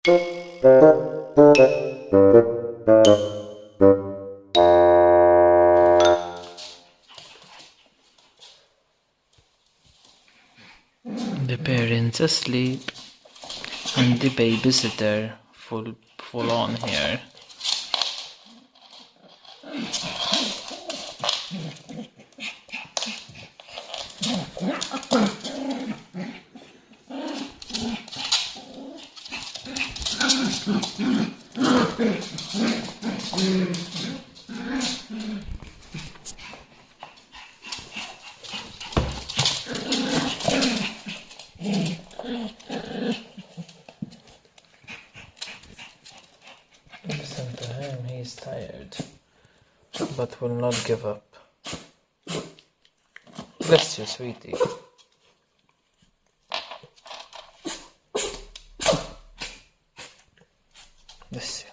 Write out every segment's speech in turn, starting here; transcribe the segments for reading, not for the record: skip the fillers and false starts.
The parents asleep and the babysitter full on here. Listen to him, he's tired, but will not give up. Bless you, sweetie. Bless you.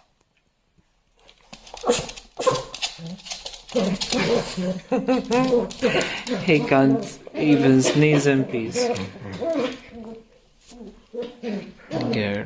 He can't even sneeze in peace. Girl.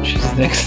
She's next.